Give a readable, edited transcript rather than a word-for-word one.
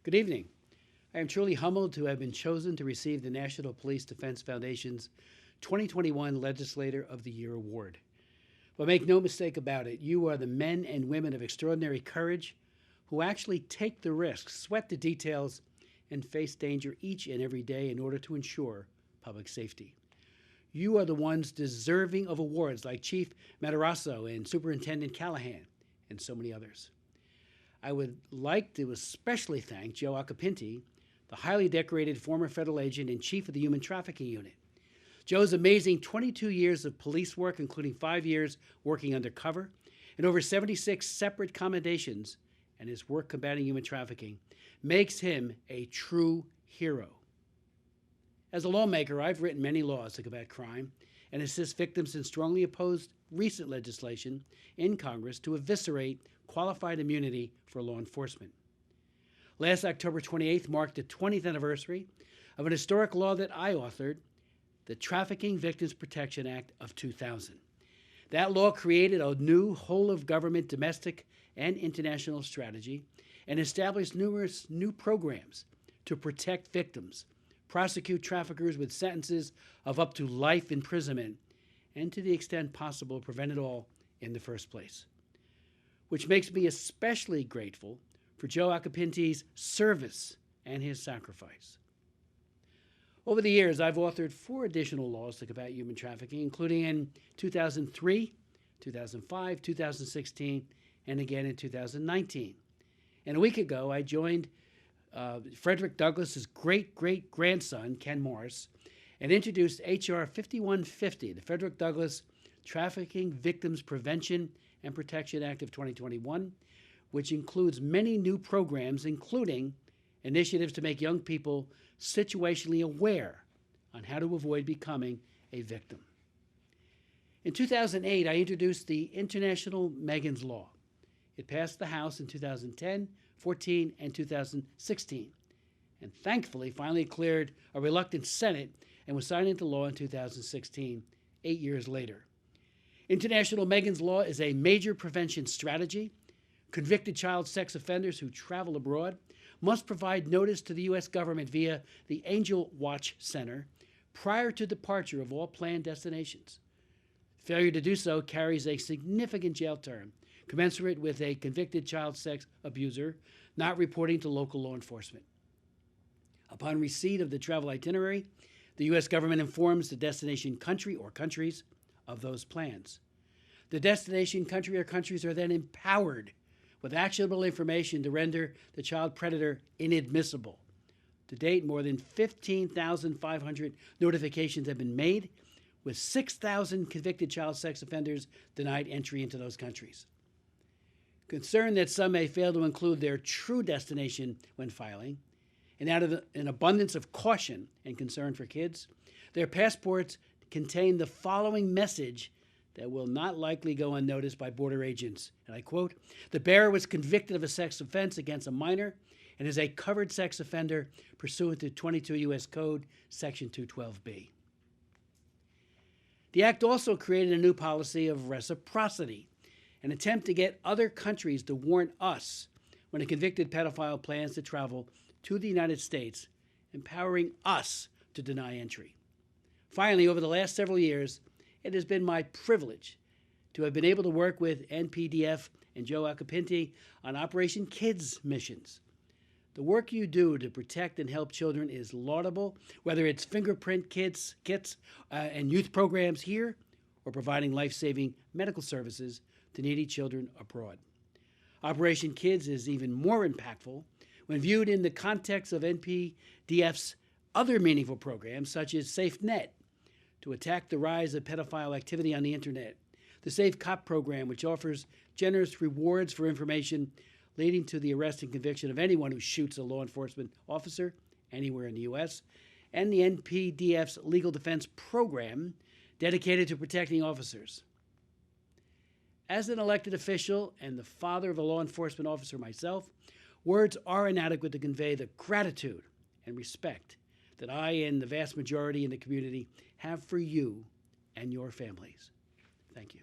Good evening. I am truly humbled to have been chosen to receive the National Police Defense Foundation's 2021 Legislator of the Year Award. But make no mistake about it, you are the men and women of extraordinary courage who actually take the risks, sweat the details, and face danger each and every day in order to ensure public safety. You are the ones deserving of awards like Chief Matarazzo and Superintendent Callahan, and so many others. I would like to especially thank Joe Acapinti, the highly decorated former federal agent and chief of the Human Trafficking Unit. Joe's amazing 22 years of police work, including 5 years working undercover, and over 76 separate commendations, and his work combating human trafficking, makes him a true hero. As a lawmaker, I've written many laws to combat crime and assist victims in strongly opposed recent legislation in Congress to eviscerate qualified immunity for law enforcement. Last October 28th marked the 20th anniversary of an historic law that I authored, the Trafficking Victims Protection Act of 2000. That law created a new whole-of-government domestic and international strategy and established numerous new programs to protect victims, prosecute traffickers with sentences of up to life imprisonment, and to the extent possible, prevent it all in the first place. Which makes me especially grateful for Joe Acapinti's service and his sacrifice. Over the years, I've authored 4 additional laws to combat human trafficking, including in 2003, 2005, 2016, and again in 2019. And a week ago, I joined Frederick Douglass's great-great-grandson, Ken Morris, and introduced H.R. 5150, the Frederick Douglass Trafficking Victims Prevention and Protection Act of 2021, which includes many new programs, including initiatives to make young people situationally aware on how to avoid becoming a victim. In 2008, I introduced the International Megan's Law. It passed the House in 2010, 14, and 2016, and thankfully finally cleared a reluctant Senate and was signed into law in 2016, 8 years later. International Megan's Law is a major prevention strategy. Convicted child sex offenders who travel abroad must provide notice to the U.S. government via the Angel Watch Center prior to departure of all planned destinations. Failure to do so carries a significant jail term, commensurate with a convicted child sex abuser not reporting to local law enforcement. Upon receipt of the travel itinerary, the U.S. government informs the destination country or countries of those plans. The destination country or countries are then empowered with actionable information to render the child predator inadmissible. To date, more than 15,500 notifications have been made, with 6,000 convicted child sex offenders denied entry into those countries. Concerned that some may fail to include their true destination when filing, and out of an abundance of caution and concern for kids, their passports contain the following message that will not likely go unnoticed by border agents. And I quote, "The bearer was convicted of a sex offense against a minor and is a covered sex offender pursuant to 22 U.S. Code, Section 212B. The act also created a new policy of reciprocity, an attempt to get other countries to warn us when a convicted pedophile plans to travel to the United States, empowering us to deny entry. Finally, over the last several years, it has been my privilege to have been able to work with NPDF and Joe Acapinti on Operation Kids missions. The work you do to protect and help children is laudable, whether it's fingerprint kits and youth programs here, or providing life-saving medical services to needy children abroad. Operation Kids is even more impactful when viewed in the context of NPDF's other meaningful programs, such as SafeNet, to attack the rise of pedophile activity on the internet, the Safe Cop program, which offers generous rewards for information leading to the arrest and conviction of anyone who shoots a law enforcement officer anywhere in the U.S., and the NPDF's Legal Defense Program, dedicated to protecting officers. As an elected official and the father of a law enforcement officer myself, words are inadequate to convey the gratitude and respect that I and the vast majority in the community have for you and your families. Thank you.